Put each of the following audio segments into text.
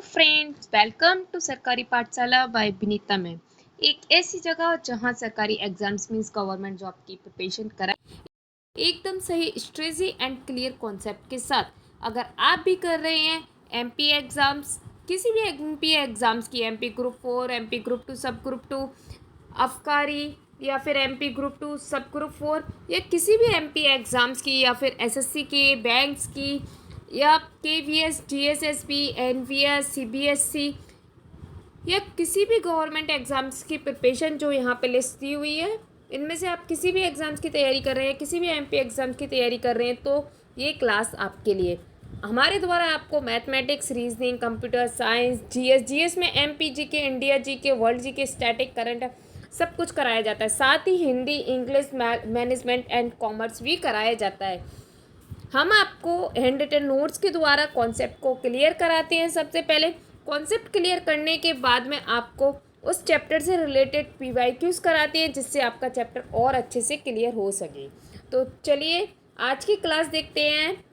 Friends, welcome to सरकारी पाठशाला bye Vinita ma'am. एक ऐसी जगह जहां सरकारी एग्जाम्स मींस गवर्नमेंट जॉब की प्रिपरेशन कराए एकदम सही स्ट्रेटजी एंड क्लियर कॉन्सेप्ट के साथ। अगर आप भी कर रहे हैं एमपी एग्ज़ाम्स, किसी भी एमपी एग्ज़ाम्स की, एमपी ग्रुप 4, एमपी ग्रुप 2, सब ग्रुप 2, अफकारी, या फिर एमपी ग्रुप 2 सब ग्रुप 4, या किसी भी एमपी एग्ज़ाम्स की, या फिर एसएससी के, बैंक्स की, या केवीएस, जीएसएसबी, एनवीएस, सीबीएसई, या किसी भी गवर्नमेंट एग्ज़ाम्स की प्रिपरेशन जो यहाँ पे लिस्ट दी हुई है, इनमें से आप किसी भी एग्ज़ाम्स की तैयारी कर रहे हैं, किसी भी एमपी एग्ज़ाम्स की तैयारी कर रहे हैं, तो ये क्लास आपके लिए। हमारे द्वारा आपको mathematics, reasoning, computer science, GS में MP GK, India GK, world GK, static, current सब कुछ कराया जाता है। साथ ही Hindi, English, management and commerce भी कराया जाता है। हम आपको हैंड रिटन नोट्स के द्वारा कॉन्सेप्ट को क्लियर कराते हैं। सबसे पहले कॉन्सेप्ट क्लियर करने के बाद में आपको उस चैप्टर से रिलेटेड पीवाईक्यूज कराते हैं, जिससे आपका चैप्टर और अच्छे से क्लियर हो सके। तो चलिए आज की क्लास देखते हैं।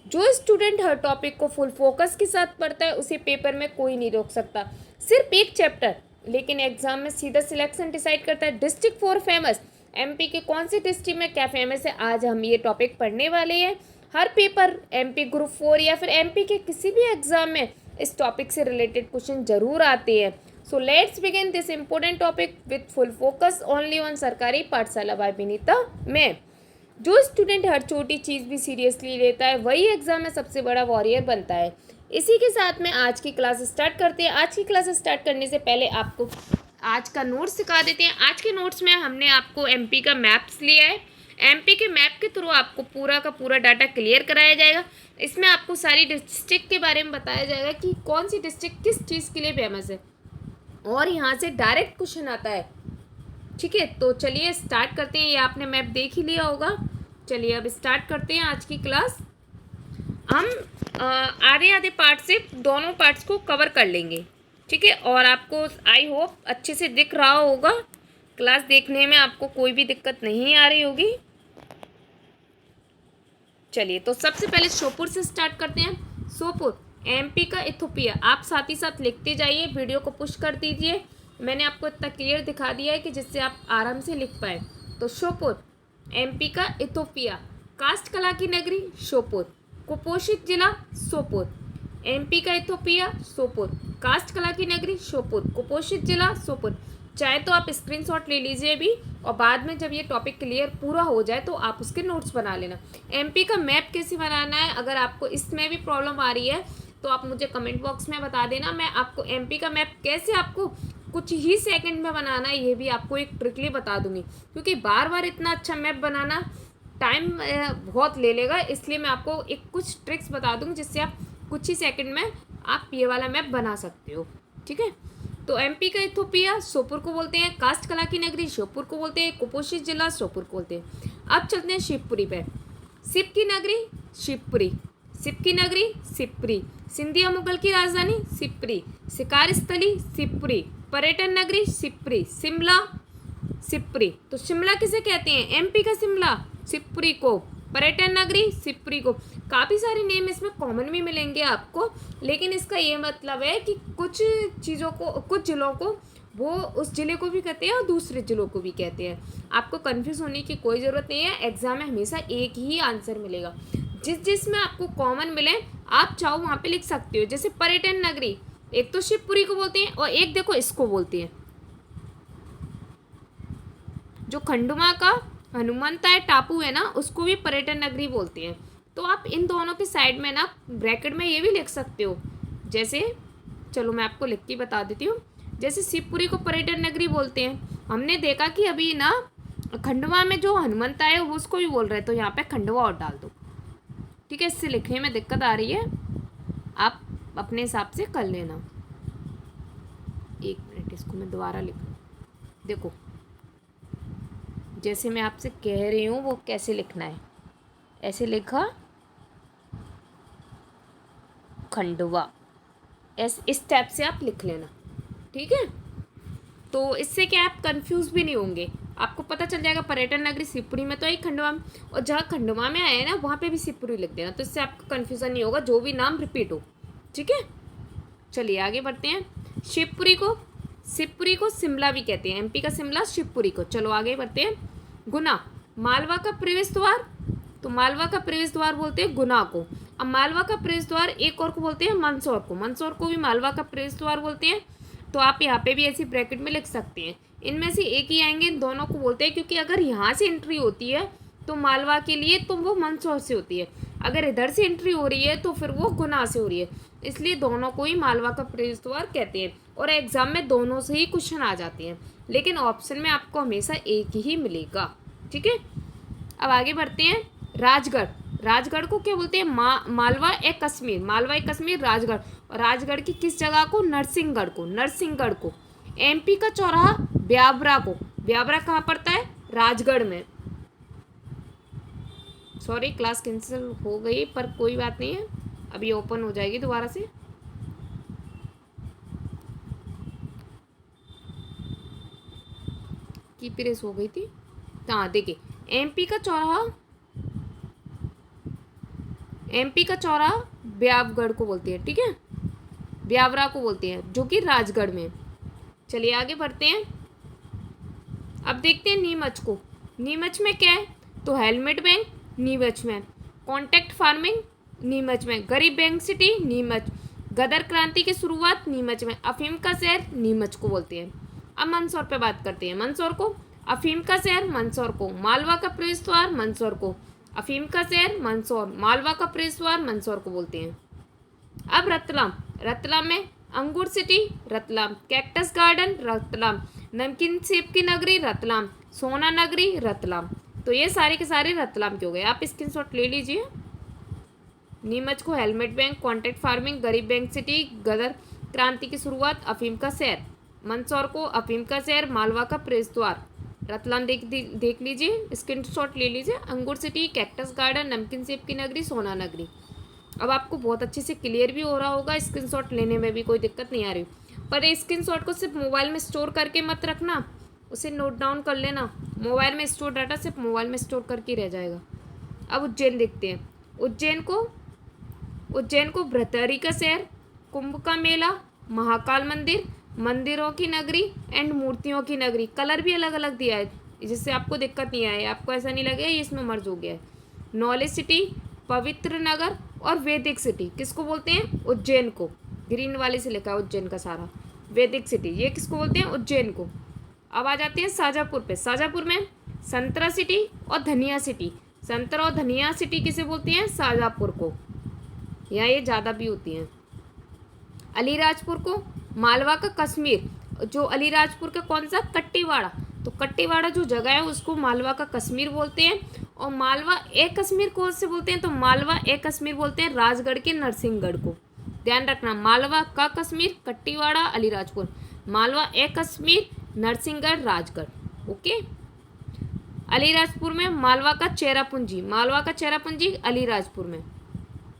जो स्टूडेंट हर टॉपिक को फुल फोकस के साथ पढ़ता है, उसे पेपर में कोई नहीं रोक सकता। सिर्फ एक चैप्टर, लेकिन एग्जाम में सीधा सिलेक्शन डिसाइड करता है। डिस्ट्रिक्ट 4 फेमस, एमपी के कौन सी डिस्ट्रिक्ट में क्या फेमस है, आज हम ये टॉपिक पढ़ने वाले हैं। हर पेपर एमपी ग्रुप 4 या फिर एमपी के किसी भी एग्जाम में इस टॉपिक से रिलेटेड क्वेश्चन जरूर आते हैं। So let's begin this important topic with full focus only on सरकारी पाठशाला बाय विनीता में। जो स्टूडेंट हर छोटी चीज़ भी सीरियसली लेता है, वही एग्जाम में सबसे बड़ा वॉरियर बनता है। इसी के साथ में आज की क्लास स्टार्ट करते हैं। आज की क्लास स्टार्ट करने से पहले आपको आज का नोट्स सिखा देते हैं। आज के नोट्स में हमने आपको एमपी का मैप्स लिया है। एमपी के मैप के थ्रू आपको पूरा का पूरा डाटा क्लियर कराया जाएगा। इसमें आपको सारी डिस्ट्रिक्ट के बारे में बताया जाएगा कि कौन सी डिस्ट्रिक्ट किस चीज़ के लिए फेमस है, और यहाँ से डायरेक्ट क्वेश्चन आता है। ठीक है, तो चलिए स्टार्ट करते हैं। ये आपने मैप देख ही लिया होगा। चलिए अब स्टार्ट करते हैं आज की क्लास। हम आधे आधे पार्ट से दोनों पार्ट्स को कवर कर लेंगे। ठीक है, और आपको आई होप अच्छे से दिख रहा होगा, क्लास देखने में आपको कोई भी दिक्कत नहीं आ रही होगी। चलिए, तो सबसे पहले श्योपुर से स्टार्ट करते हैं। श्योपुर एमपी का इथोपिया। आप साथ ही साथ लिखते जाइए, वीडियो को पुश कर दीजिए। मैंने आपको इतना क्लियर दिखा दिया है कि जिससे आप आराम से लिख पाए। तो श्योपुर एमपी का इथोपिया। कास्ट कला की नगरी श्योपुर। कुपोषित जिला श्योपुर। एमपी का इथोपिया श्योपुर। कास्ट कला की नगरी श्योपुर। कुपोषित जिला श्योपुर। चाहे तो आप स्क्रीनशॉट ले लीजिए भी, और बाद में जब ये टॉपिक क्लियर पूरा हो जाए तो आप उसके नोट्स बना लेना। एमपी का मैप कैसे बनाना है, अगर आपको इसमें भी प्रॉब्लम आ रही है तो आप मुझे कमेंट बॉक्स में बता देना। मैं आपको एमपी का मैप कैसे आपको कुछ ही सेकंड में बनाना है, ये भी आपको एक ट्रिकली बता दूंगी, क्योंकि बार बार इतना अच्छा मैप बनाना टाइम बहुत ले लेगा। इसलिए मैं आपको एक कुछ ट्रिक्स बता दूंगी, जिससे आप कुछ ही सेकंड में आप ये वाला मैप बना सकते हो। ठीक है, तो एमपी का इथोपिया श्योपुर को बोलते हैं। कास्ट कला की नगरी श्योपुर को बोलते हैं। कुपोषित जिला श्योपुर को बोलते हैं। अब चलते हैं शिवपुरी पे। शिव की नगरी शिवपुरी। शिव की नगरी शिवपुरी। सिंधिया मुगल की राजधानी शिवपुरी। शिकार स्थली शिवपुरी। पर्यटन नगरी शिवपुरी। शिमला शिवपुरी। तो शिमला किसे कहते हैं, एमपी का शिमला, शिवपुरी को। पर्यटन नगरी शिवपुरी को। काफ़ी सारे नेम इसमें कॉमन भी मिलेंगे आपको, लेकिन इसका ये मतलब है कि कुछ चीज़ों को, कुछ जिलों को वो उस ज़िले को भी कहते हैं और दूसरे ज़िलों को भी कहते हैं। आपको कंफ्यूज होने की कोई ज़रूरत नहीं है। एग्जाम में हमेशा एक ही आंसर मिलेगा। जिसमें आपको कॉमन मिले आप चाहो वहाँ पे लिख सकते हो। जैसे पर्यटन नगरी, एक तो शिवपुरी को बोलते हैं, और एक देखो इसको बोलते हैं, जो खंडुमा का हनुमंताई टापू है ना, उसको भी पर्यटन नगरी बोलते हैं। तो आप इन दोनों के साइड में ना ब्रैकेट में ये भी लिख सकते हो। जैसे चलो मैं आपको लिख के बता देती हूँ। जैसे शिवपुरी को पर्यटन नगरी बोलते हैं, हमने देखा कि अभी ना खंडवा में जो हनुमंता है वो उसको भी बोल रहे हैं, तो यहाँ पे खंडवा और डाल दो। ठीक है, इससे लिखने में दिक्कत आ रही है, आप अपने हिसाब से कर लेना। एक मिनट, इसको मैं दोबारा लिख, देखो जैसे मैं आपसे कह रही हूँ वो कैसे लिखना है। ऐसे लिखा खंडवा, इस टाइप से आप लिख लेना। ठीक है, तो इससे क्या आप कंफ्यूज भी नहीं होंगे, आपको पता चल जाएगा पर्यटन नगरी शिवपुरी में तो आई खंडवा में, और जहाँ खंडवा में आए ना वहाँ पे भी शिवपुरी लिख देना, तो इससे आपको कन्फ्यूज़न नहीं होगा जो भी नाम रिपीट हो। ठीक है, चलिए आगे बढ़ते हैं। शिवपुरी को शिमला भी कहते हैं, एमपी का शिमला शिवपुरी को। चलो आगे बढ़ते हैं। गुना, मालवा का प्रवेश द्वार, तो मालवा का प्रवेश द्वार बोलते हैं गुना को। अब मालवा का प्रवेश द्वार एक और को बोलते हैं मंदसौर को, मंदसौर को भी मालवा का प्रवेश द्वार बोलते हैं। तो आप यहाँ पे भी ऐसी ब्रैकेट में लिख सकते हैं, इनमें से एक ही आएंगे, इन दोनों को बोलते हैं, क्योंकि अगर यहाँ से एंट्री होती है तो मालवा के लिए तो वो मंदसौर से होती है, अगर इधर से एंट्री हो रही है तो फिर वो गुना से हो रही है, इसलिए दोनों को ही मालवा का प्रवेश द्वार कहते हैं। और एग्जाम में दोनों से ही क्वेश्चन आ जाते हैं, लेकिन ऑप्शन में आपको हमेशा एक ही मिलेगा। ठीक है, अब आगे बढ़ते हैं। राजगढ़, राजगढ़ को क्या बोलते हैं? मालवा ए कश्मीर, मालवा ए कश्मीर राजगढ़। और राजगढ़ की किस जगह को? नरसिंहगढ़ को, नरसिंहगढ़ को। एमपी का चौराहा ब्यावरा को, ब्यावरा कहाँ पड़ता है? राजगढ़ में। सॉरी क्लास कैंसिल हो गई, पर कोई बात नहीं है, अभी ओपन हो जाएगी दोबारा से। की प्रेस हो गई थी। हाँ देखिए, एमपी का चौराहा ब्यावगढ़ को बोलते हैं। ठीक है, ब्यावरा को बोलते हैं, जो कि राजगढ़ में। चलिए आगे बढ़ते हैं। अब देखते हैं नीमच को। नीमच में क्या है? तो हेलमेट बैंक नीमच में, कॉन्ट्रैक्ट फार्मिंग नीमच में, गरीब बैंक सिटी नीमच, गदर क्रांति की शुरुआत नीमच में, अफीम का शहर नीमच को बोलते हैं। अब मंदसौर पे बात करते हैं। मंदसौर को, अफीम का शहर मंदसौर को, मालवा का प्रवेश द्वार मंदसौर को, अफीम का शहर मंदसौर, मालवा का प्रवेश द्वार मंदसौर को बोलते हैं। अब रतलाम, रतलाम में अंगूर city Ratlam, cactus garden Ratlam, नमकीन सेब की नगरी रतलाम, सोना नगरी रतलाम। तो ये सारे के सारे रतलाम के हो गए, आप स्क्रीनशॉट ले लीजिए। नीमच को हेलमेट बैंक, कॉन्ट्रैक्ट फार्मिंग, गरीब बैंक सिटी, गदर क्रांति की शुरुआत, अफीम का शहर। मंदसौर को अफीम का शहर, मालवा का प्रवेश द्वार। रतलाम देख लीजिए, स्क्रीनशॉट ले लीजिए। अंगूर सिटी, कैक्टस गार्डन, नमकीन सेब की नगरी, सोना नगरी। अब आपको बहुत अच्छे से क्लियर भी हो रहा होगा, स्क्रीनशॉट लेने में भी कोई दिक्कत नहीं आ रही। पर स्क्रीनशॉट को सिर्फ मोबाइल में स्टोर करके मत रखना, उसे नोट डाउन कर लेना। मोबाइल में स्टोर डाटा सिर्फ मोबाइल में स्टोर करके रह जाएगा। अब उज्जैन देखते हैं। उज्जैन को भ्रतहरि का शहर, कुंभ का मेला, महाकाल मंदिर, मंदिरों की नगरी एंड मूर्तियों की नगरी। कलर भी अलग अलग दिया है, जिससे आपको दिक्कत नहीं आए, आपको ऐसा नहीं लगेगा ये इसमें मर्ज हो गया है। नॉलेज सिटी, पवित्र नगर और वैदिक सिटी। किसको बोलते हैं? उज्जैन को। ग्रीन वाले से लिखा है उज्जैन का सारा। वैदिक सिटी ये किसको बोलते हैं? उज्जैन को। अब आ जाते हैं शाजापुर पे। शाजापुर में संतरा सिटी और धनिया सिटी। संतरा और धनिया सिटी किसे बोलती हैं? शाजापुर को। यहाँ ये ज़्यादा भी होती हैं। अलीराजपुर को मालवा का कश्मीर, जो अलीराजपुर का कौन सा? कट्टीवाड़ा। तो कट्टीवाड़ा जो जगह है उसको मालवा का कश्मीर बोलते हैं। और मालवा ए कश्मीर को से बोलते हैं, तो मालवा ए कश्मीर बोलते हैं राजगढ़ के नरसिंहगढ़ को। ध्यान रखना, मालवा का कश्मीर, कट्टीवाड़ा, अलीराजपुर, मालवा ए कश्मीर, नरसिंहगढ़, राजगढ़। ओके। अलीराजपुर में मालवा का चेरापूंजी, मालवा का चेरापूंजी अलीराजपुर में।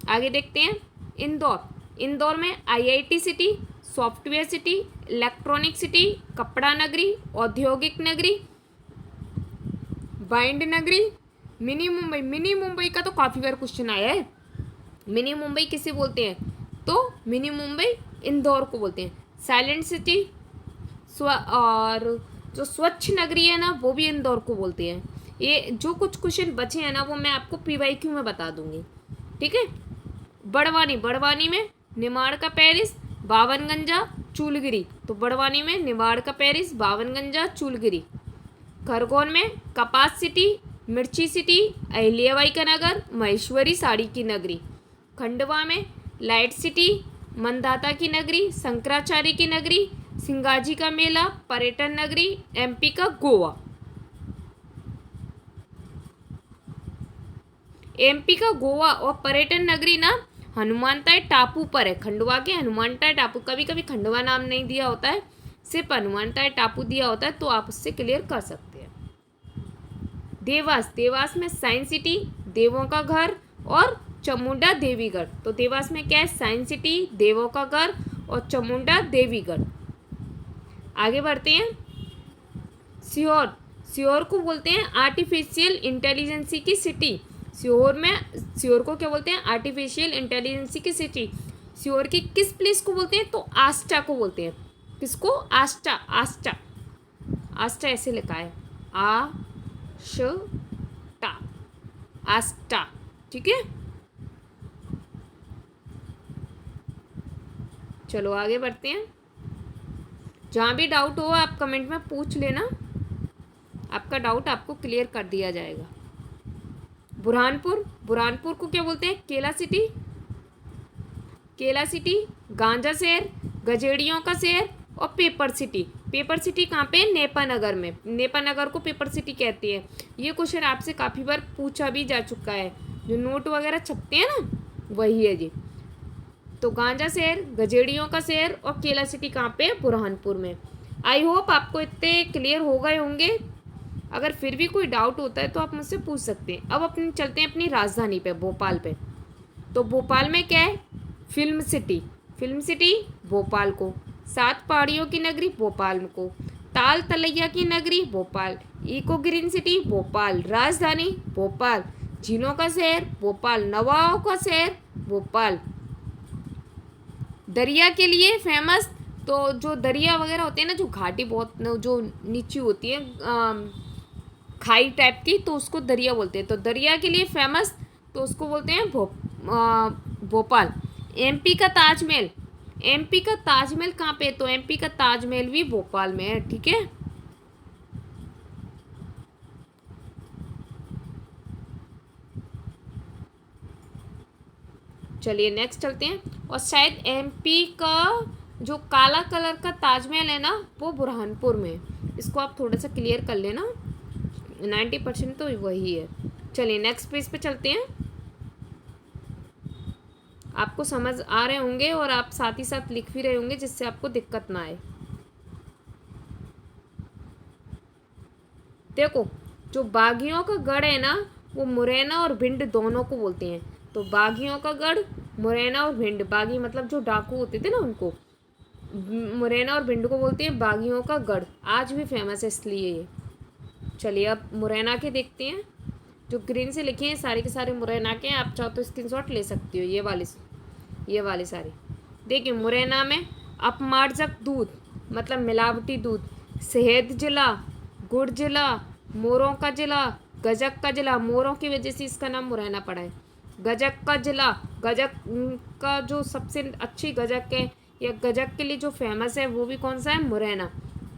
आगे देखते हैं इंदौर में IIT city, software city, electronic city, कपड़ा नगरी, औद्योगिक नगरी, बाइंड नगरी, मिनी मुंबई। मिनी मुंबई का तो काफ़ी बार क्वेश्चन आया है। मिनी मुंबई किसे बोलते हैं? तो मिनी मुंबई इंदौर को बोलते हैं। साइलेंट सिटी और जो स्वच्छ नगरी है ना, वो भी इंदौर को बोलते हैं। ये जो कुछ क्वेश्चन बचे हैं ना, वो मैं आपको पीवाईक्यू में बता दूंगी। ठीक है। बड़वानी में निमाड़ का पेरिस, बावनगंजा, चूलगिरी। तो बड़वानी में निमाड़ का पेरिस, बावनगंजा, चूलगिरी। खरगोन में कपास सिटी, मिर्ची सिटी, अहिल्याबाई का नगर, महेश्वरी साड़ी की नगरी। खंडवा में लाइट सिटी, मंदाता की नगरी, शंकराचार्य की नगरी, सिंगाजी का मेला, पर्यटन नगरी, एमपी का गोवा। एमपी का गोवा और पर्यटन नगरी ना हनुमानताई टापू पर है। खंडवा के हनुमानताई टापू, कभी कभी खंडवा नाम नहीं दिया होता है, सिर्फ हनुमानताई टापू दिया होता है, तो आप उससे क्लियर कर सकते हैं। देवास में साइंस सिटी, देवों का घर और चामुंडा देवीगढ़। तो देवास में क्या है? साइंस सिटी, देवों का घर और चामुंडा देवीगढ़। आगे बढ़ते हैं। सीहोर को बोलते हैं आर्टिफिशियल इंटेलिजेंसी की सिटी। सीहोर को क्या बोलते हैं? आर्टिफिशियल इंटेलिजेंसी की सिटी। सीहोर की किस प्लेस को बोलते हैं? तो आस्टा को बोलते हैं। किसको? आस्टा। आस्टा, आस्टा ऐसे लिखा है, टा, आस्टा। ठीक है, चलो आगे बढ़ते हैं। जहाँ भी डाउट हो आप कमेंट में पूछ लेना, आपका डाउट आपको क्लियर कर दिया जाएगा। बुरहानपुर, बुरहानपुर को क्या बोलते हैं? केला सिटी, केला सिटी, गांजा शहर, गजेड़ियों का शहर और पेपर सिटी। पेपर सिटी कहाँ पे? नेपानगर में। नेपानगर को पेपर सिटी कहते हैं। ये क्वेश्चन आपसे काफ़ी बार पूछा भी जा चुका है, जो नोट वगैरह छपते हैं ना, वही है जी। तो गांजा शहर, गजेड़ियों का शहर और केला सिटी कहाँ पे? बुरहानपुर में। आई होप आपको इतने क्लियर हो गए होंगे। अगर फिर भी कोई डाउट होता है तो आप मुझसे पूछ सकते हैं। अब अपने चलते हैं अपनी राजधानी पे, भोपाल पे। तो भोपाल में क्या है? Film city, film city Bhopal को। 7 पहाड़ियों की नगरी भोपाल को। ताल तलैया की नगरी Bhopal. Eco green city Bhopal. राजधानी भोपाल। झीलों का शहर भोपाल। नवाओं का शहर भोपाल। दरिया के लिए फेमस, तो जो दरिया वगैरह होते हैं ना, जो घाटी बहुत जो नीची होती है, खाई टाइप की, तो उसको दरिया बोलते हैं। तो दरिया के लिए फेमस, तो उसको बोलते हैं भोपाल। एमपी का ताजमहल, एमपी का ताजमहल कहाँ पे? तो एमपी का ताजमहल भी भोपाल में है। ठीक है, चलिए नेक्स्ट चलते हैं। और शायद एमपी का जो काला कलर का ताजमहल है ना, वो बुरहानपुर में है। इसको आप थोड़ा सा क्लियर कर लेना, 90% तो वही है। चलिए नेक्स्ट पेज पे चलते हैं। आपको समझ आ रहे होंगे और आप साथ ही साथ लिख भी रहे होंगे, जिससे आपको दिक्कत ना आए। देखो, जो बागियों का गढ़ है ना, वो मुरैना और भिंड दोनों को बोलते हैं। तो बागियों का गढ़, मुरैना और भिंड। बागी मतलब जो डाकू होते थे ना, उनको मुरैना और भिंड को बोलते हैं बागियों का गढ़। आज भी फेमस है इसलिए ये। चलिए अब मुरैना के देखते हैं। जो ग्रीन से लिखे हैं सारे के सारे मुरैना के हैं। आप चाहो तो स्क्रीनशॉट ले सकती हो, ये वाले सारे। देखिए, मुरैना में अपमार्जक दूध मतलब मिलावटी दूध, शहद जिला, गुड़ जिला, मोरों का जिला, गजक का जिला। मोरों की वजह से इसका नाम मुरैना पड़ा है। गजक का जिला, गजक का जो सबसे अच्छी गजक है या गजक के लिए जो फेमस है, वो भी कौन सा है? मुरैना।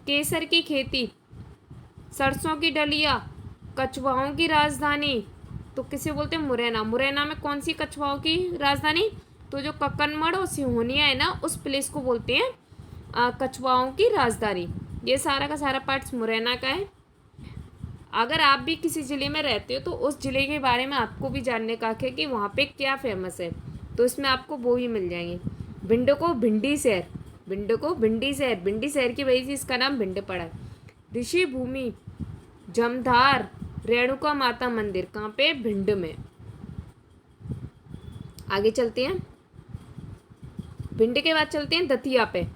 केसर की खेती, सरसों की डलिया, कछुआओं की राजधानी, तो किसे बोलते हैं? मुरैना। मुरैना में कौन सी कछुआओं की राजधानी? तो जो कक्कनमढ़ और सिहोनिया है ना, उस प्लेस को बोलते हैं कछुआओं की राजधानी। ये सारा का सारा पार्ट्स मुरैना का है। अगर आप भी किसी ज़िले में रहते हो तो उस ज़िले के बारे में आपको भी जानने का है कि वहाँ पे क्या फेमस है, तो इसमें आपको वो भी मिल जाएंगे। भिंड को भिंडी शहर, भिंड को भिंडी शहर, भिंडी शहर की वजह से इसका नाम भिंड पड़ा है। ऋषि भूमि, जमधार, रेणुका माता मंदिर कहाँ पे? भिंड में। आगे चलते हैं, भिंड के बाद चलते हैं दतिया पे।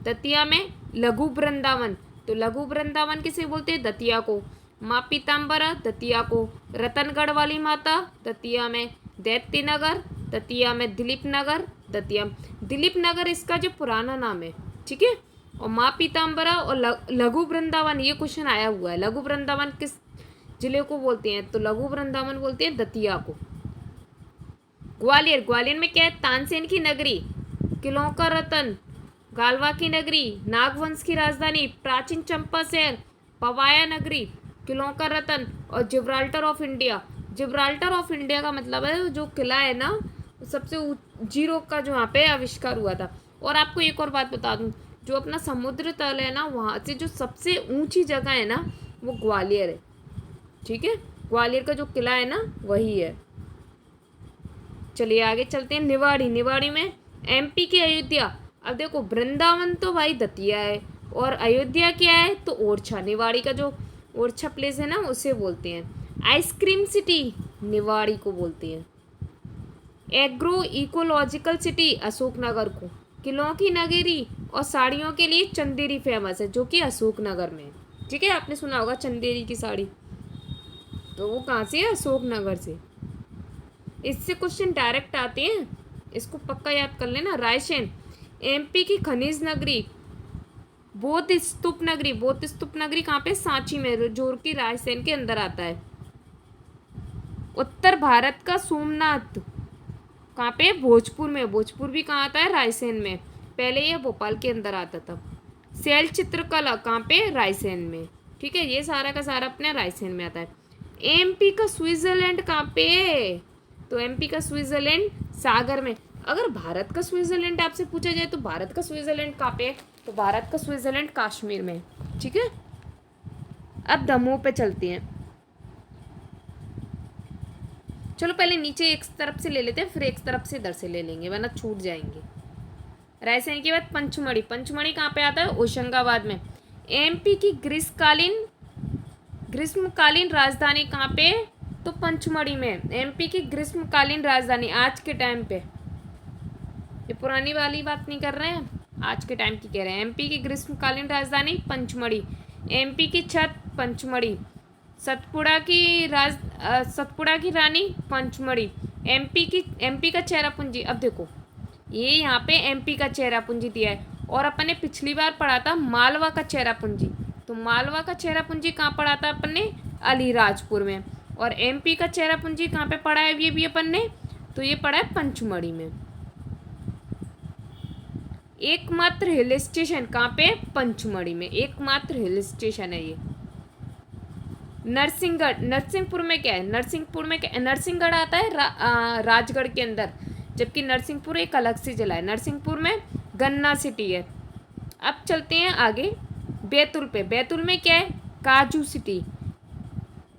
दतिया में लघु वृंदावन, तो लघु वृंदावन किसे बोलते हैं? दतिया को। माँ पीताम्बरा, दतिया को। रतनगढ़ वाली माता, दतिया में। दैत्य नगर, दतिया में। दिलीप नगर, दतिया। दिलीप नगर इसका जो पुराना नाम है, ठीक है। और माँ पीताम्बरा और लघु वृंदावन, ये क्वेश्चन आया हुआ है। लघु वृंदावन किस जिले को बोलते हैं? तो लघु वृंदावन बोलते हैं दतिया को। ग्वालियर, ग्वालियर में क्या है? तानसेन की नगरी, किलों का रतन, गालवा की नगरी, नागवंश की राजधानी, प्राचीन चंपा शहर, पवाया नगरी, किलों का रतन और Gibraltar of India. Gibraltar of India का मतलब है जो किला है ना, सबसे ऊंची रोक का जो यहाँ पे आविष्कार हुआ था। और आपको एक और बात बता दूं, जो अपना समुद्र तल है ना, वहाँ से जो सबसे ऊंची जगह है ना, वो ग्वालियर है। ठीक है, ग्वालियर का जो किला है ना, वही है। चलिए आगे चलते हैं। निवाड़ी, निवाड़ी में एमपी की अयोध्या। अब देखो, वृंदावन तो भाई दतिया है और अयोध्या क्या है? तो ओरछा। निवाड़ी का जो ओरछा प्लेस है ना, उसे बोलते हैं। आइसक्रीम सिटी निवाड़ी को बोलते हैं। एग्रो इकोलॉजिकल सिटी अशोकनगर को। किलों की नगरी और साड़ियों के लिए चंदेरी फेमस है, जो कि अशोकनगर में है। ठीक है, आपने सुना होगा चंदेरी की साड़ी, तो वो कहाँ से है? अशोकनगर से। इससे क्वेश्चन डायरेक्ट आते हैं इसको पक्का याद कर लेना। रायसेन एमपी की खनिज नगरी, बौद्ध स्तूप नगरी। बौद्ध स्तूप नगरी कहाँ पे? सांची में, जो कि रायसेन के अंदर आता है। उत्तर भारत का सोमनाथ कहाँ पे? भोजपुर में। भोजपुर भी कहाँ आता है? रायसेन में। पहले ये भोपाल के अंदर आता था। शैल चित्रकला कहाँ पे? रायसेन में। ठीक है, ये सारा का सारा अपने रायसेन में आता है। एमपी का स्विट्जरलैंड कहाँ पे? तो एमपी का स्विट्जरलैंड सागर में। अगर भारत का स्विट्जरलैंड आपसे पूछा जाए तो भारत का स्विट्जरलैंड कहाँ पे? तो भारत का स्विट्जरलैंड कश्मीर में। ठीक है, अब दमोह पे चलते हैं। चलो पहले नीचे एक तरफ से ले लेते हैं, फिर एक तरफ से इधर से ले लेंगे, वरना छूट जाएंगे। रायसेन के बाद पंचमढ़ी। पंचमढ़ी कहाँ पे आता है? होशंगाबाद में। एमपी की ग्रीष्मकालीन राजधानी कहाँ पे? तो पंचमढ़ी में। एमपी की ग्रीष्मकालीन राजधानी आज के टाइम पे, ये पुरानी वाली बात नहीं कर रहे हैं, आज के टाइम की कह रहे हैं। एमपी की ग्रीष्मकालीन राजधानी पंचमढ़ी। एमपी की छत पंचमढ़ी। सतपुड़ा की रानी पंचमढ़ी। एमपी का चेरापूंजी। अब देखो ये यहाँ पे एमपी का चेरापूंजी दिया है, और अपन ने पिछली बार पढ़ा था मालवा का चेरापूंजी। तो मालवा का चेरापूंजी कहाँ पढ़ा था अपन ने? अलीराजपुर में। और एमपी का चेरापूंजी कहाँ पे पढ़ा है ये भी अपन ने? तो ये पढ़ा है पंचमढ़ी में। एकमात्र हिल स्टेशन कहाँ पे? पंचमढ़ी में। एकमात्र हिल स्टेशन है ये। नरसिंहगढ़। नरसिंहपुर में क्या है? नरसिंहगढ़ आता है राजगढ़ के अंदर, जबकि नरसिंहपुर एक अलग से जिला है। नरसिंहपुर में गन्ना सिटी है। अब चलते हैं आगे बैतूल पे। बैतूल में क्या है? काजू सिटी।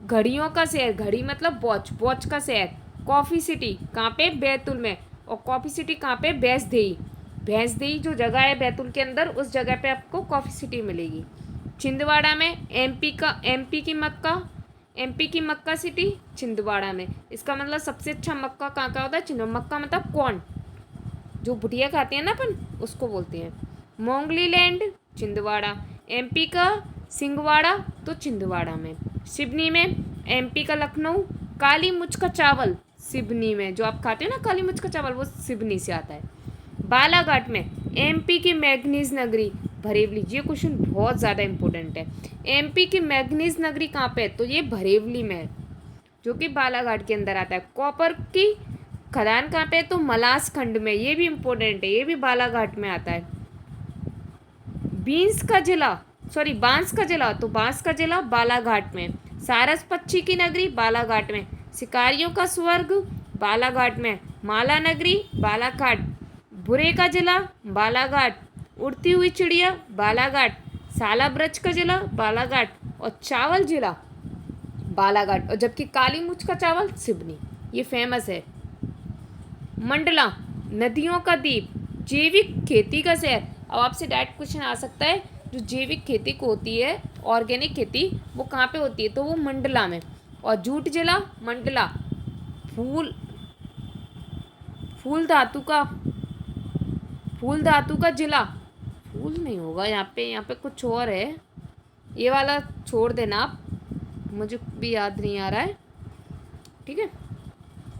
घड़ियों का शहर, घड़ी मतलब वॉच, वॉच का शहर। कॉफ़ी सिटी कहाँ पे? बैतूल में। और कॉफ़ी सिटी कहाँ पे? भैंसदेही। भैंसदेही जो जगह है बैतूल के अंदर, उस जगह पे आपको कॉफ़ी सिटी मिलेगी। छिंदवाड़ा में एमपी की मक्का सिटी छिंदवाड़ा में। इसका मतलब सबसे अच्छा मक्का कहाँ का होता है? मक्का मतलब कौन, जो भुटिया खाते हैं ना अपन, उसको बोलते हैं। मोंगली लैंड छिंदवाड़ा। एमपी का सिंगवाड़ा तो छिंदवाड़ा में। सिवनी में एमपी का लखनऊ। काली मुछ का चावल सिवनी में, जो आप खाते हो ना काली मुछ का चावल, वो सिवनी से आता है। बालाघाट में एमपी की मैग्नीज नगरी बरेली। ये क्वेश्चन बहुत ज़्यादा इंपॉर्टेंट है। एमपी की मैग्नीज नगरी कहाँ पे है? तो ये बरेली में है, जो कि बालाघाट के अंदर आता है। कॉपर की खदान कहाँ पे है? तो मलास खंड में। ये भी इम्पोर्टेंट है, ये भी बालाघाट में आता है। बांस का जिला, तो बांस का जिला बालाघाट में। सारस पक्षी की नगरी बालाघाट में। शिकारियों का स्वर्ग बालाघाट में। माला नगरी बालाघाट। बुरे का जिला बालाघाट। उड़ती हुई चिड़िया बालाघाट। सालाब्रज का जिला बालाघाट। और चावल जिला बालाघाट। और जबकि काली मुछ का चावल सिवनी, ये फेमस है। मंडला नदियों का द्वीप। जैविक खेती का शहर। अब आपसे डायरेक्ट क्वेश्चन आ सकता है, जो जैविक खेती को होती है, ऑर्गेनिक खेती, वो कहाँ पे होती है? तो वो मंडला में। और जूट जिला मंडला। फूल धातु का जिला, फूल नहीं होगा यहाँ पे कुछ और है, ये वाला छोड़ देना आप, मुझे भी याद नहीं आ रहा है। ठीक है,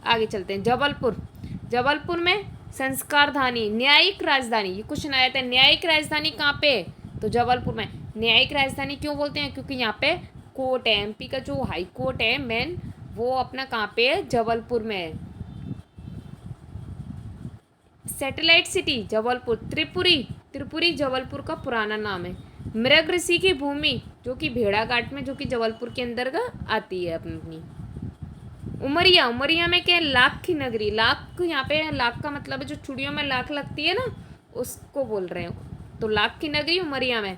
आगे चलते हैं। जबलपुर में संस्कार धानी, न्यायिक राजधानी। ये क्वेश्चन आया था, न्यायिक राजधानी कहाँ पे? तो जबलपुर में। न्यायिक राजधानी क्यों बोलते हैं? क्योंकि यहाँ पे कोर्ट है, एमपी का जो हाई कोर्ट है मेन, वो अपना कहाँ पे है? जबलपुर में है। Satellite city Jabalpur. त्रिपुरी जबलपुर का पुराना नाम है। मृग ऋषि की भूमि, जो कि भेड़ाघाट में, जो कि जबलपुर के अंतर्गत आती है अपनी। उमरिया में क्या है? लाख की नगरी। लाख, यहाँ पे लाख का मतलब है जो चूड़ियों में लाख लगती है ना, उसको बोल रहे हो। तो लाख की नगरी उमरिया में।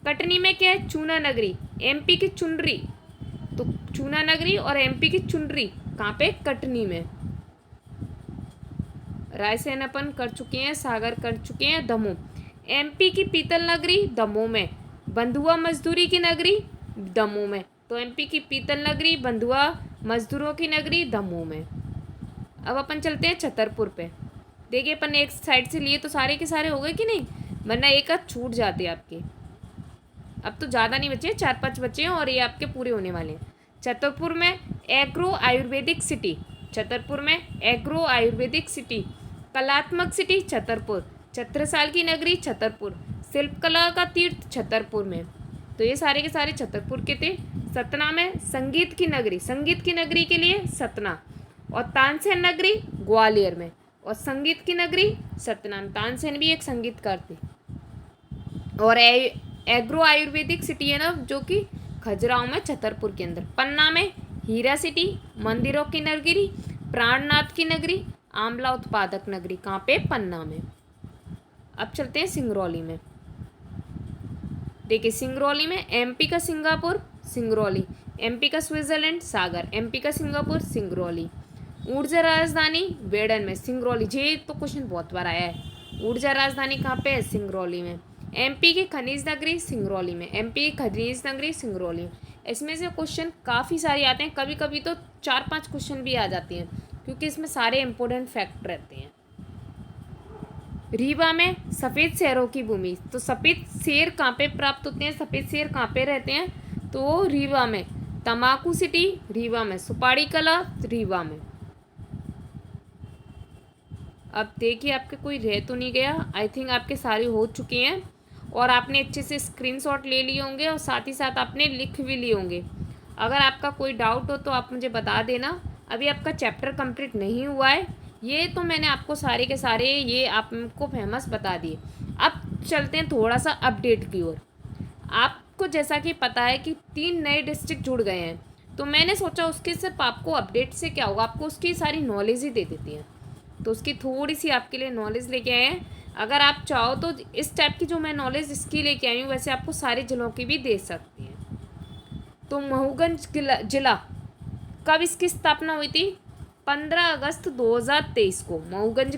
कटनी में क्या है? चूना नगरी। एमपी की चुनरी, तो चूना नगरी और एमपी की चुनरी कहाँ पे? कटनी में। रायसेन अपन कर चुके हैं, सागर कर चुके हैं, दमोह। एमपी की पीतल नगरी दमोह में। बंधुआ मजदूरी की नगरी दमोह में। तो एमपी की पीतल नगरी, बंधुआ मजदूरों की नगरी दमोह में। अब अपन चलते हैं छतरपुर पे। देखिए अपन एक साइड से लिए तो सारे के सारे हो गए कि नहीं, वरना एक आध छूट जाते आपके। अब तो ज़्यादा नहीं बचे, 4-5 बचे हैं और ये आपके पूरे होने वाले हैं। छतरपुर में एग्रो आयुर्वेदिक सिटी। छतरपुर में एग्रो आयुर्वेदिक सिटी। कलात्मक सिटी छतरपुर, छत्रसाल की नगरी छतरपुर, शिल्पकला का तीर्थ छतरपुर में। तो ये सारे के सारे छतरपुर के थे। सतना में संगीत की नगरी, संगीत की नगरी के लिए सतना, और तानसेन नगरी ग्वालियर में, और संगीत की नगरी सतना। तानसेन भी एक संगीतकार थे। और एग्रो आयुर्वेदिक सिटी है ना जो कि खजुराहो में छतरपुर के अंदर। पन्ना में हीरा सिटी, मंदिरों की नगरी, प्राणनाथ की नगरी, आंवला उत्पादक नगरी। कहाँ पे? पन्ना में। अब चलते हैं सिंगरौली में। देखिए सिंगरौली में एमपी का सिंगापुर सिंगरौली, एमपी का स्विट्जरलैंड सागर, एमपी का सिंगापुर सिंगरौली। ऊर्जा राजधानी बेडन में सिंगरौली। ये तो क्वेश्चन बहुत बार आया है। ऊर्जा राजधानी कहाँ पे है? सिंगरौली में। एमपी की खनिज नगरी सिंगरौली में, एमपी की खनिज नगरी सिंगरौली में। इसमें से क्वेश्चन काफ़ी सारे आते हैं, कभी कभी तो 4-5 क्वेश्चन भी आ जाती हैं क्योंकि इसमें सारे इंपॉर्टेंट फैक्ट रहते हैं। रीवा में सफ़ेद शेरों की भूमि। तो सफ़ेद शेर कहाँ पे प्राप्त होते हैं? सफ़ेद शेर कहाँ पे रहते हैं? तो रीवा में। तम्बाकू सिटी रीवा में, सुपारी कला रीवा में। अब देखिए आपके कोई रह तो नहीं गया। आई थिंक आपके सारे हो चुके हैं और आपने अच्छे से स्क्रीनशॉट ले लिए होंगे और साथ ही साथ आपने लिख भी लिए होंगे। अगर आपका कोई डाउट हो तो आप मुझे बता देना। अभी आपका चैप्टर कंप्लीट नहीं हुआ है। ये तो मैंने आपको सारे के सारे ये आपको फेमस बता दिए। अब चलते हैं थोड़ा सा अपडेट की ओर। आपको जैसा कि पता है कि 3 नए डिस्ट्रिक्ट जुड़ गए हैं, तो मैंने सोचा उसके सिर्फ आपको अपडेट से क्या होगा, आपको उसकी सारी नॉलेज ही दे देती हैं। तो उसकी थोड़ी सी आपके लिए नॉलेज लेके आए हैं। अगर आप चाहो तो इस टाइप की जो मैं नॉलेज इसकी लेके आई हूँ वैसे आपको सारे जिलों की भी दे सकती हैं। तो मऊगंज जिला कब इसकी स्थापना हुई थी? 15 अगस्त 2023 को। मऊगंज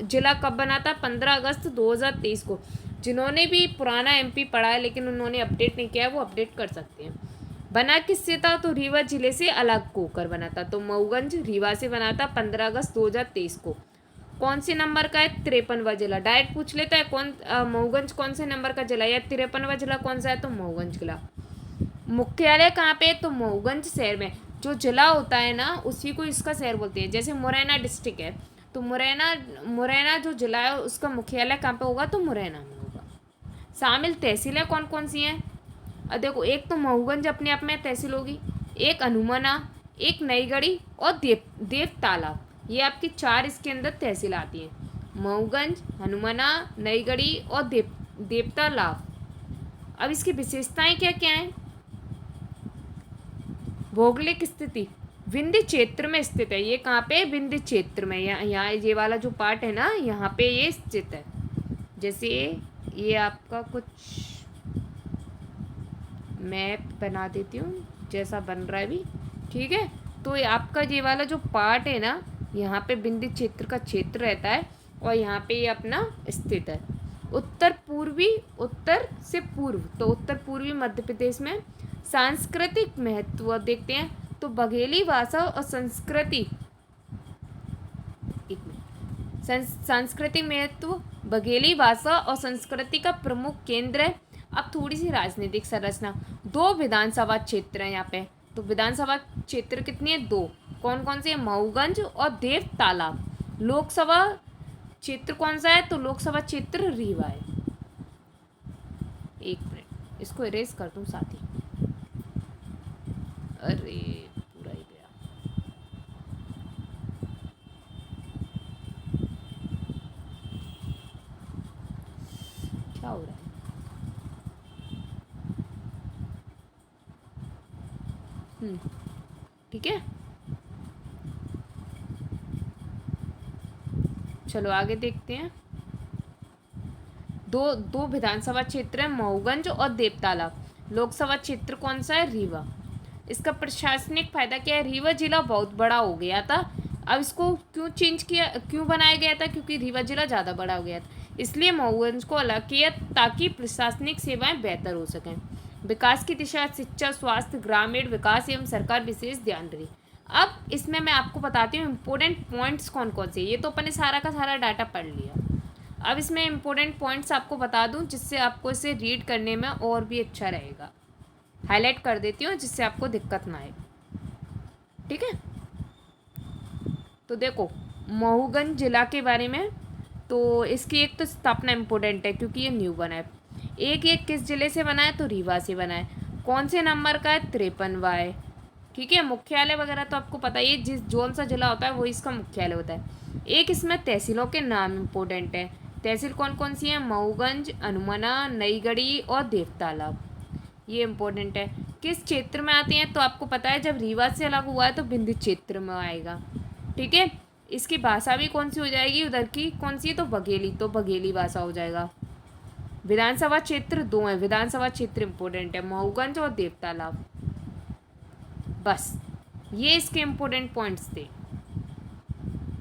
जिला कब बना था? 15 अगस्त 2023 को। जिन्होंने भी पुराना एमपी पढ़ा है लेकिन उन्होंने अपडेट नहीं किया है वो अपडेट कर सकते हैं। बना किससे था? तो रीवा जिले से अलग होकर बना था। तो मऊगंज रीवा से बना था 15 अगस्त 2023 को। कौन से नंबर का है? 53वां जिला। डायरेक्ट पूछ लेता है कौन मऊगंज कौन से नंबर का जिला या 53वां जिला कौन सा है? तो मऊगंज जिला। मुख्यालय कहाँ पे? तो मऊगंज शहर में। जो जिला होता है ना उसी को इसका शहर बोलते हैं। जैसे मुरैना डिस्ट्रिक्ट है तो मुरैना जो जिला है उसका मुख्यालय कहाँ पे होगा? तो मुरैना में होगा। शामिल तहसीलें कौन कौन सी हैं? देखो एक तो मऊगंज अपने आप में तहसील होगी, एक हनुमाना, एक नईगढ़ी और देवतालाब। ये आपकी 4 इसके अंदर तहसील आती हैं। मऊगंज, हनुमाना, नईगढ़ी और देवतालाब। अब इसकी विशेषताएं क्या क्या हैं? भौगोलिक स्थिति विंध्य क्षेत्र में स्थित है। ये कहाँ पे? विंध्य क्षेत्र में। यहाँ ये वाला जो पार्ट है ना यहाँ पे ये स्थित है। जैसे ये आपका कुछ मैप बना देती हूँ जैसा बन रहा है अभी, ठीक है। तो ये आपका ये वाला जो पार्ट है ना यहाँ पे विंध्य क्षेत्र का क्षेत्र रहता है और यहाँ पे ये अपना स्थित है। उत्तर से पूर्व, तो उत्तर पूर्वी मध्य प्रदेश में। सांस्कृतिक महत्व देखते हैं तो बघेली भाषा और संस्कृति, सांस्कृतिक महत्व बघेली भाषा और संस्कृति का प्रमुख केंद्र है। अब थोड़ी सी राजनीतिक संरचना। 2 विधानसभा क्षेत्र हैं यहाँ पे। तो विधानसभा क्षेत्र कितनी है? 2। कौन कौन से? मऊगंज और देवतालाब। लोकसभा क्षेत्र कौन सा है? तो लोकसभा क्षेत्र रीवा है। एक मिनट इसको इरेज कर दूँ साथ ही। अरे पूरा ही गया। क्या हो रहा है? ठीक है चलो आगे देखते हैं। दो विधानसभा क्षेत्र है मऊगंज और देवतालाब। लोकसभा क्षेत्र कौन सा है? रीवा। इसका प्रशासनिक फायदा क्या है? रीवा जिला बहुत बड़ा हो गया था। अब इसको क्यों बनाया गया था? क्योंकि रीवा जिला ज़्यादा बड़ा हो गया था, इसलिए मऊगंज को अलग किया ताकि प्रशासनिक सेवाएं बेहतर हो सकें। विकास की दिशा शिक्षा, स्वास्थ्य, ग्रामीण विकास एवं सरकार विशेष ध्यान रही। अब इसमें मैं आपको बताती हूँ इम्पोर्टेंट पॉइंट्स कौन कौन से। ये तो अपन ने सारा का सारा डाटा पढ़ लिया। अब इसमें इम्पोर्टेंट पॉइंट्स आपको बता दूँ जिससे आपको इसे रीड करने में और भी अच्छा रहेगा। हाईलाइट कर देती हूँ जिससे आपको दिक्कत ना आए, ठीक है। तो देखो मऊगंज जिला के बारे में तो इसकी एक तो स्थापना इम्पोर्टेंट है क्योंकि ये न्यू बना है। एक ये किस जिले से बना है, तो रीवा से बना है। कौन से नंबर का है, 53वां है। ठीक है, मुख्यालय वगैरह तो आपको पता ही है, जिस जोन सा जिला होता है वो इसका मुख्यालय होता है। एक इसमें तहसीलों के नाम इम्पोर्टेंट है। तहसील कौन कौन सी है, मऊगंज, हनुमाना, नईगढ़ी और देवतालाब, ये इम्पोर्टेंट है। किस क्षेत्र में आती हैं, तो आपको पता है जब रीवा से अलग हुआ है तो विंध्य क्षेत्र में आएगा। ठीक है, इसकी भाषा भी कौन सी हो जाएगी, उधर की कौन सी है, तो बघेली, तो बघेली भाषा हो जाएगा। विधानसभा क्षेत्र 2 है, विधानसभा क्षेत्र इंपॉर्टेंट है, मऊगंज और देवतालाब। बस ये इसके इम्पोर्टेंट पॉइंट्स थे।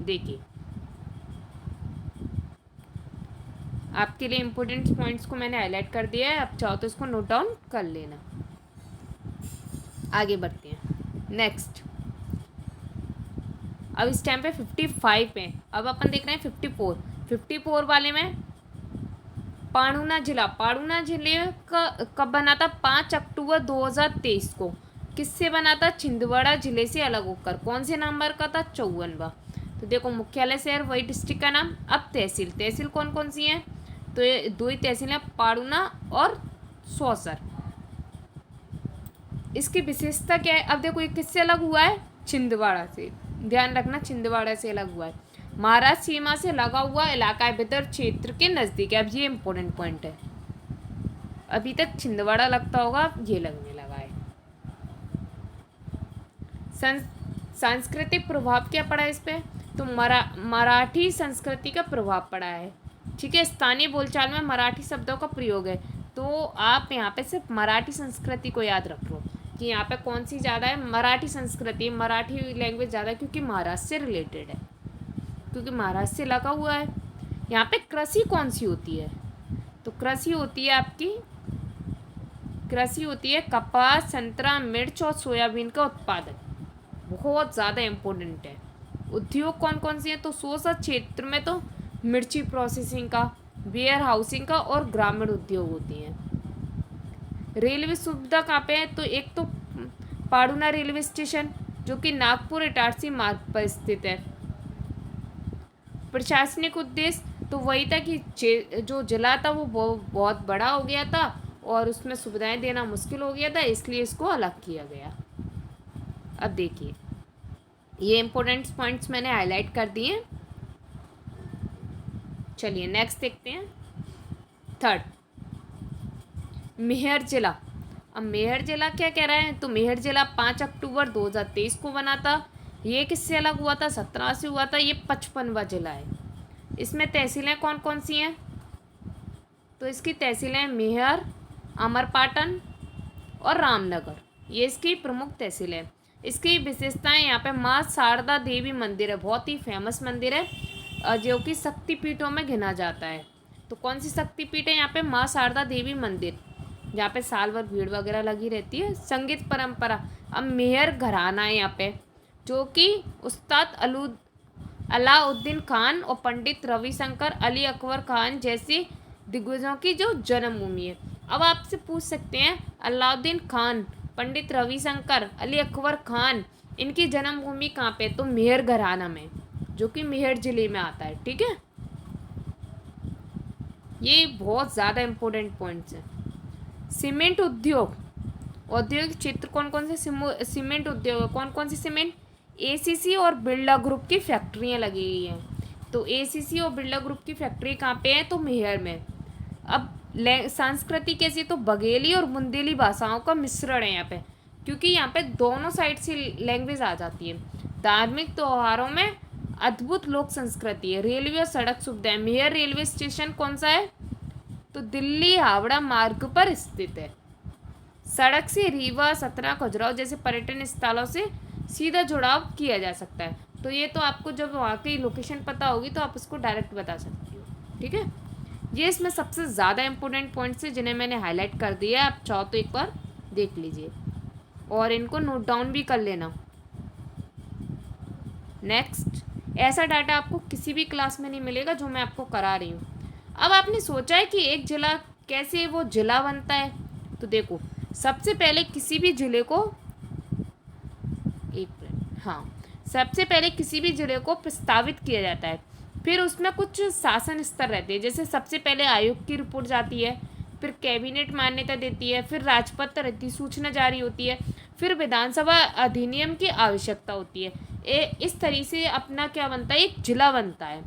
देखिए आपके लिए इम्पोर्टेंट पॉइंट्स को मैंने हाईलाइट कर दिया है, आप चाहो तो इसको नोट डाउन कर लेना। आगे बढ़ते हैं नेक्स्ट। अब इस टाइम पे 55 पे, अब अपन देख रहे हैं 54 वाले में पाणुना जिले का कब बना था, 5 अक्टूबर 2023 को। किससे बना था, छिंदवाड़ा जिले से अलग होकर। कौन से नंबर का था, 54वां। तो देखो मुख्यालय शहर वही डिस्ट्रिक्ट का नाम। अब तहसील कौन कौन सी हैं, तो ये 2 ही तहसील हैं, पाड़ुना और सौसर। इसकी विशेषता क्या है, अब देखो ये किससे अलग हुआ है, छिंदवाड़ा से। ध्यान रखना, छिंदवाड़ा से अलग हुआ है। महाराष्ट्र सीमा से लगा हुआ इलाका है, विदर्भ क्षेत्र के नज़दीक है। अब ये इम्पोर्टेंट पॉइंट है, अभी तक छिंदवाड़ा लगता होगा, अब ये लगने लगा है। सांस्कृतिक प्रभाव क्या पड़ा इस पे, तो मराठी संस्कृति का प्रभाव पड़ा है। ठीक है, स्थानीय बोलचाल में मराठी शब्दों का प्रयोग है। तो आप यहाँ पे सिर्फ मराठी संस्कृति को याद रख लो कि यहाँ पे कौन सी ज़्यादा है, मराठी संस्कृति, मराठी लैंग्वेज ज़्यादा है, क्योंकि महाराष्ट्र से रिलेटेड है, क्योंकि महाराष्ट्र से लगा हुआ है। यहाँ पे कृषि कौन सी होती है, तो कृषि होती है आपकी, कृषि होती है कपास, संतरा, मिर्च और सोयाबीन का उत्पादन, बहुत ज़्यादा इम्पोर्टेंट है। उद्योग कौन कौन से हैं, तो सोसा क्षेत्र में तो मिर्ची प्रोसेसिंग का, वेयर हाउसिंग का और ग्रामीण उद्योग होती हैं। रेलवे सुविधा कहाँ पे है, तो एक तो पाड़ुना रेलवे स्टेशन जो कि नागपुर इटारसी मार्ग पर स्थित है। प्रशासनिक उद्देश्य तो वही था कि जो जिला था वो बहुत बड़ा हो गया था और उसमें सुविधाएं देना मुश्किल हो गया था, इसलिए इसको अलग किया गया। अब देखिए ये इम्पोर्टेंट पॉइंट्स मैंने हाईलाइट कर दिए। चलिए नेक्स्ट देखते हैं। 3rd, मेहर जिला। अब मेहर जिला क्या कह रहा है, तो मेहर जिला 5 अक्टूबर 2023 को बना था। ये किससे अलग हुआ था, 17 से हुआ था। ये 55वां जिला है। इसमें तहसीलें कौन कौन सी हैं, तो इसकी तहसीलें मेहर, अमरपाटन और रामनगर, ये इसकी प्रमुख तहसील है। इसकी विशेषताएं, यहाँ पे माँ शारदा देवी मंदिर है, बहुत ही फेमस मंदिर है जो कि शक्तिपीठों में गिना जाता है। तो कौन सी शक्तिपीठ है यहाँ पे, माँ शारदा देवी मंदिर, जहाँ पे साल भर भीड़ वगैरह लगी रहती है। संगीत परंपरा, अब मेहर घराना है यहाँ पे, जो कि उस्ताद अलाउद्दीन खान और पंडित रविशंकर अली अकबर खान जैसे दिग्गजों की जो जन्मभूमि है। अब आपसे पूछ सकते हैं अलाउद्दीन खान, पंडित रविशंकर, अली अकबर खान, इनकी जन्मभूमि कहाँ पे, तो मेहर घराना में, जो कि मेहर जिले में आता है। ठीक है, ये बहुत ज़्यादा इम्पोर्टेंट पॉइंट्स हैं। सीमेंट उद्योग, औद्योगिक क्षेत्र कौन कौन से सीमेंट उद्योग, कौन कौन सी सीमेंट, एसीसी और बिरला ग्रुप की फैक्ट्रियाँ लगी हुई हैं। तो एसीसी और बिरला ग्रुप की फैक्ट्री कहाँ पे है, तो मेहर में। अब संस्कृति कैसी, तो बघेली और बुंदेली भाषाओं का मिश्रण है यहाँ पे, क्योंकि यहाँ पे दोनों साइड से लैंग्वेज आ जाती है। धार्मिक त्योहारों में अद्भुत लोक संस्कृति है। रेलवे और सड़क सुविधाएं, मेहर रेलवे स्टेशन कौन सा है, तो दिल्ली हावड़ा मार्ग पर स्थित है। सड़क से रीवा, सतना, खजुराहो जैसे पर्यटन स्थलों से सीधा जुड़ाव किया जा सकता है। तो ये तो आपको जब वहाँ की लोकेशन पता होगी तो आप उसको डायरेक्ट बता सकती हो। ठीक है, ये इसमें सबसे ज़्यादा इंपॉर्टेंट पॉइंट्स हैं जिन्हें मैंने हाईलाइट कर दिया है। आप चाहो तो एक बार देख लीजिए और इनको नोट डाउन भी कर लेना। नेक्स्ट, ऐसा डाटा आपको किसी भी क्लास में नहीं मिलेगा जो मैं आपको करा रही हूँ। अब आपने सोचा है कि एक जिला कैसे वो जिला बनता है, तो देखो सबसे पहले किसी भी जिले को, एक मिनट, हाँ, सबसे पहले किसी भी जिले को प्रस्तावित किया जाता है। फिर उसमें कुछ शासन स्तर रहते हैं, जैसे सबसे पहले आयोग की रिपोर्ट जाती है, फिर कैबिनेट मान्यता देती है, फिर राजपत्र अधिसूचना जारी होती है, फिर विधानसभा अधिनियम की आवश्यकता होती है। इस तरीके से अपना क्या बनता है, एक जिला बनता है।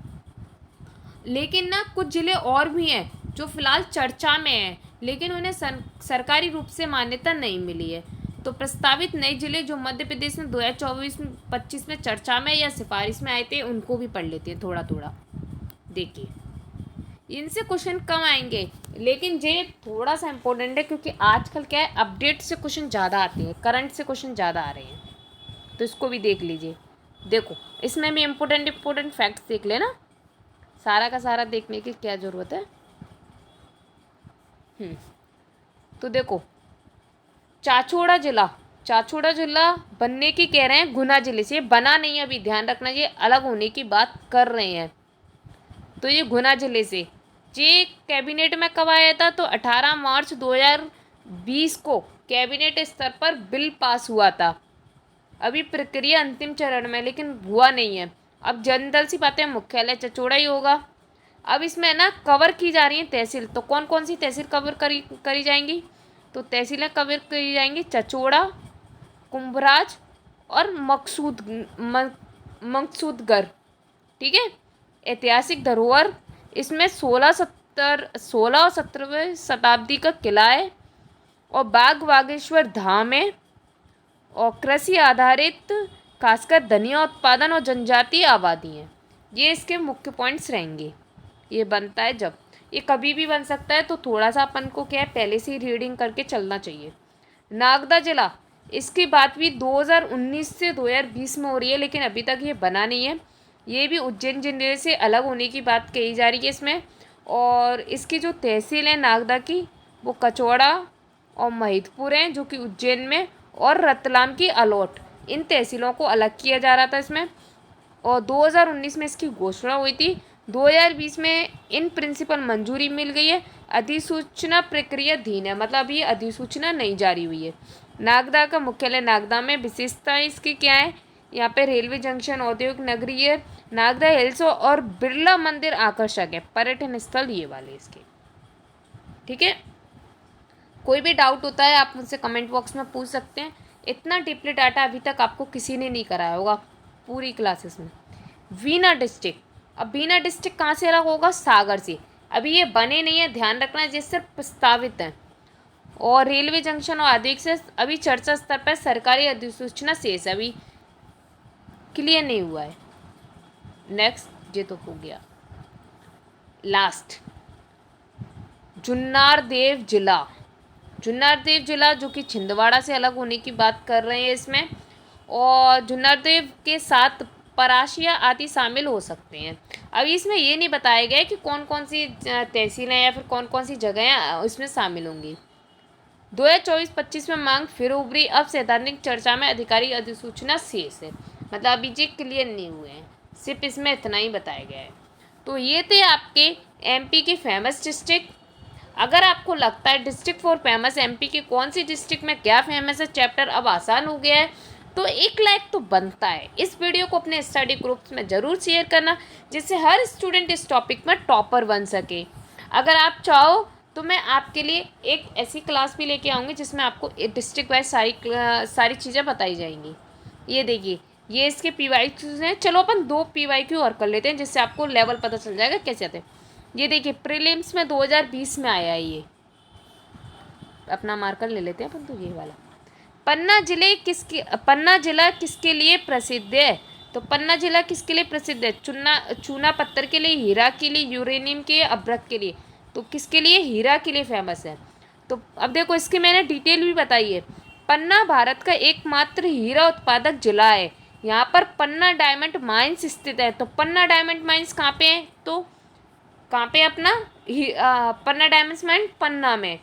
लेकिन ना कुछ जिले और भी हैं जो फिलहाल चर्चा में हैं, लेकिन उन्हें सरकारी रूप से मान्यता नहीं मिली है। तो प्रस्तावित नए जिले जो मध्य प्रदेश में 2024-25 में चर्चा में या सिफारिश में आए थे, उनको भी पढ़ लेते हैं थोड़ा थोड़ा। देखिए, इनसे क्वेश्चन कम आएंगे, लेकिन ये थोड़ा सा इम्पोर्टेंट है, क्योंकि आजकल क्या है, अपडेट से क्वेश्चन ज़्यादा आते हैं, करंट से क्वेश्चन ज़्यादा आ रहे हैं, तो इसको भी देख लीजिए। देखो, इसमें भी इम्पोर्टेंट फैक्ट्स देख लेना, सारा का सारा देखने की क्या ज़रूरत है। तो देखो, चाचौड़ा जिला बनने की कह रहे हैं गुना जिले से, बना नहीं है अभी, ध्यान रखना, ये अलग होने की बात कर रहे हैं। तो ये गुना जिले से, ये कैबिनेट में कब आया था, तो 18 मार्च 2020 को कैबिनेट स्तर पर बिल पास हुआ था। अभी प्रक्रिया अंतिम चरण में, लेकिन हुआ नहीं है। अब जनरल सी बातें, मुख्यालय चचौड़ा ही होगा। अब इसमें ना कवर की जा रही है तहसील, तो कौन कौन सी तहसील कवर करी जाएंगी, तो तहसीलें कवर करी जाएंगी चचौड़ा, कुंभराज और मकसूदगढ़। ठीक है। ऐतिहासिक धरोहर, इसमें 16 और 17वीं शताब्दी का किला है, और बाग बागेश्वर धाम है, और कृषि आधारित खासकर धनिया उत्पादन और जनजातीय आबादी है। ये इसके मुख्य पॉइंट्स रहेंगे। ये बनता है जब, ये कभी भी बन सकता है, तो थोड़ा सा अपन को क्या है, पहले से ही रीडिंग करके चलना चाहिए। नागदा जिला, इसकी बात भी 2019 से 2020 में हो रही है, लेकिन अभी तक ये बना नहीं है। ये भी उज्जैन जिले से अलग होने की बात कही जा रही है इसमें। और इसकी जो तहसील है नागदा की, वो कचौड़ा और महिदपुर हैं, जो कि उज्जैन में, और रतलाम की अलौट, इन तहसीलों को अलग किया जा रहा था इसमें। और 2019 में इसकी घोषणा हुई थी। 2020 में इन प्रिंसिपल मंजूरी मिल गई है। अधिसूचना प्रक्रियाधीन है, मतलब अभी अधिसूचना नहीं जारी हुई है। नागदा का मुख्यालय नागदा में, विशेषता इसकी क्या है, यहाँ पे रेलवे जंक्शन, औद्योगिक नगरी है, नागदा हिल्स और बिरला मंदिर आकर्षक है, पर्यटन स्थल ये वाले इसके। ठीक है। कोई भी डाउट होता है आप मुझसे कमेंट बॉक्स में पूछ सकते हैं। इतना डीपली डाटा अभी तक आपको किसी ने नहीं कराया होगा पूरी क्लासेस में। बीना डिस्ट्रिक्ट, अब बीना डिस्ट्रिक्ट कहाँ से अलग होगा, सागर से। अभी ये बने नहीं है, ध्यान रखना, ये सिर्फ प्रस्तावित है। और रेलवे जंक्शन और आदि से अभी चर्चा स्तर पर सरकारी अधिसूचना शेष, अभी क्लियर नहीं हुआ है। नेक्स्ट, ये तो हो गया। लास्ट, जुन्नारदेव जिला जो कि छिंदवाड़ा से अलग होने की बात कर रहे हैं इसमें। और जुन्नारदेव के साथ परासिया आदि शामिल हो सकते हैं। अभी इसमें ये नहीं बताया गया है कि कौन कौन सी तहसीलें या फिर कौन कौन सी जगहें इसमें शामिल होंगी। 2024-25 में मांग फिर उभरी, अब सैद्धांतिक चर्चा में, अधिकारी अधिसूचना शेष है, मतलब अभी ये क्लियर नहीं हुए हैं, सिर्फ इसमें इतना ही बताया गया है। तो ये थे आपके एमपी के फेमस डिस्ट्रिक्ट। अगर आपको लगता है डिस्ट्रिक्ट फॉर फेमस एमपी के कौन सी डिस्ट्रिक्ट में क्या फेमस है, चैप्टर अब आसान हो गया है, तो 1 लाइक तो बनता है। इस वीडियो को अपने स्टडी ग्रुप्स में ज़रूर शेयर करना, जिससे हर स्टूडेंट इस टॉपिक में टॉपर बन सके। अगर आप चाहो तो मैं आपके लिए एक ऐसी क्लास भी लेके आऊँगी जिसमें आपको डिस्ट्रिक्ट वाइज सारी चीज़ें बताई जाएंगी। ये देखिए, ये इसके PYQs हैं। चलो अपन 2 PYQ और कर लेते हैं, जिससे आपको लेवल पता चल जाएगा कैसे आते हैं। ये देखिए, प्रीलिम्स में 2020 में आया है ये, अपना मार्कर ले लेते हैं अपन, तो ये वाला। पन्ना जिला किसके लिए प्रसिद्ध है, तो पन्ना जिला किसके लिए प्रसिद्ध है, चूना पत्थर के लिए, हीरा के लिए, यूरेनियम के, अभ्रक के लिए। तो किसके लिए, हीरा के लिए फेमस है। तो अब देखो, इसकी मैंने डिटेल भी बताई है। पन्ना भारत का एकमात्र हीरा उत्पादक जिला है। यहाँ पर पन्ना डायमंड माइंस स्थित है। तो पन्ना डायमंड माइंस कहाँ पे है, तो कहाँ पे अपना पन्ना डायमंड माइंस पन्ना में।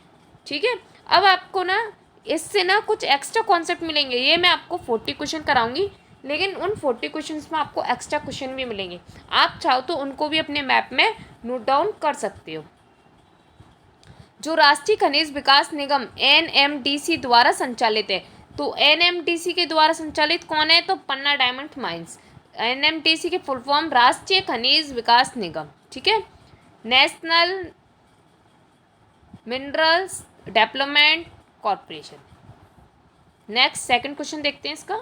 ठीक है। अब आपको ना इससे ना कुछ एक्स्ट्रा कॉन्सेप्ट मिलेंगे, ये मैं आपको 40 क्वेश्चन कराऊंगी, लेकिन उन 40 क्वेश्चंस में आपको एक्स्ट्रा क्वेश्चन भी मिलेंगे। आप चाहो तो उनको भी अपने मैप में नोट डाउन कर सकते हो। जो राष्ट्रीय खनिज विकास निगम NMDC द्वारा संचालित है, तो NMDC के द्वारा संचालित कौन है, तो पन्ना डायमंड माइंस। NMDC की फुल फॉर्म राष्ट्रीय खनिज विकास निगम, ठीक है, national minerals development corporation. Next second question देखते हैं इसका।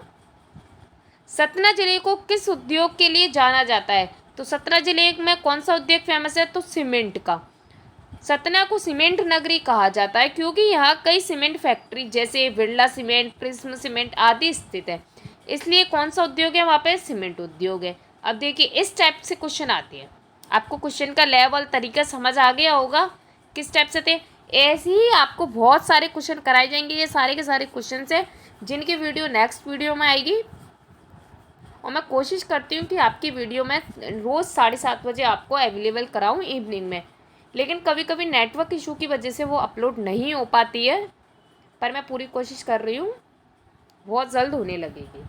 सतना जिले को किस उद्योग के लिए जाना जाता है? तो सतना जिले में कौन सा उद्योग फेमस है? तो सीमेंट का। सतना को सीमेंट नगरी कहा जाता है क्योंकि यहाँ कई सीमेंट फैक्ट्री जैसे बिरला सीमेंट, प्रिज्म सीमेंट आदि स्थित है, इसलिए कौन सा उद्योग है वहाँ पे? सीमेंट उद्योग है। अब देखिए इस टाइप से क्वेश्चन आते हैं, आपको क्वेश्चन का लेवल तरीका समझ आ गया होगा किस टाइप से थे। ऐसे ही आपको बहुत सारे क्वेश्चन कराए जाएंगे, ये सारे के सारे क्वेश्चन है जिनकी वीडियो नेक्स्ट वीडियो में आएगी, और मैं कोशिश करती हूँ कि आपकी वीडियो में रोज़ 7:30 बजे आपको अवेलेबल कराऊँ इवनिंग में, लेकिन कभी कभी नेटवर्क इशू की वजह से वो अपलोड नहीं हो पाती है, पर मैं पूरी कोशिश कर रही हूँ, बहुत जल्द होने लगेगी।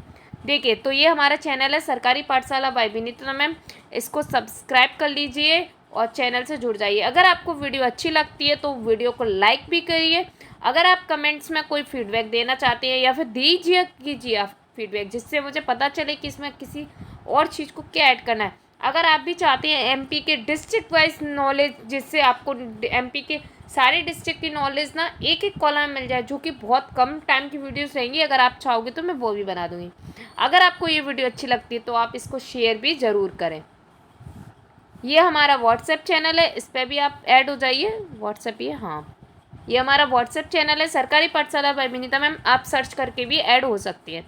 देखिए तो ये हमारा चैनल है सरकारी पाठशाला बाय विनीता मैम, इसको सब्सक्राइब कर लीजिए और चैनल से जुड़ जाइए। अगर आपको वीडियो अच्छी लगती है तो वीडियो को लाइक भी करिए। अगर आप कमेंट्स में कोई फीडबैक देना चाहते हैं या फिर कीजिए आप फीडबैक, जिससे मुझे पता चले कि इसमें किसी और चीज़ को क्या ऐड करना है। अगर आप भी चाहते हैं एमपी के डिस्ट्रिक्ट वाइज नॉलेज, जिससे आपको एमपी के सारे डिस्ट्रिक्ट की नॉलेज ना एक एक कॉलम में मिल जाए, जो कि बहुत कम टाइम की वीडियोस रहेंगी, अगर आप चाहोगे तो मैं वो भी बना दूँगी। अगर आपको ये वीडियो अच्छी लगती है तो आप इसको शेयर भी ज़रूर करें। ये हमारा व्हाट्सएप चैनल है, इस पर भी आप ऐड हो जाइए। व्हाट्सएप ये, हाँ ये हमारा व्हाट्सएप चैनल है सरकारी पाठशाला बाय विनीता मैम, आप सर्च करके भी ऐड हो सकती है।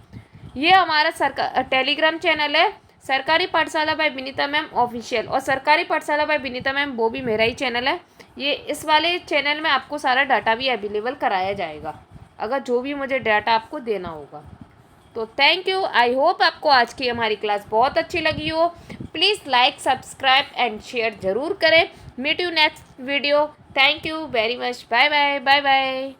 ये हमारा टेलीग्राम चैनल है सरकारी पाठशाला बाय विनीता मैम ऑफिशियल, और सरकारी पाठशाला बाय विनीता मैम वो भी मेरा ही चैनल है। ये इस वाले चैनल में आपको सारा डाटा भी अवेलेबल कराया जाएगा, अगर जो भी मुझे डाटा आपको देना होगा। तो थैंक यू, आई होप आपको आज की हमारी क्लास बहुत अच्छी लगी हो। Please like, subscribe and share ज़रूर करें। Meet you next video. Thank you very much, bye bye bye bye.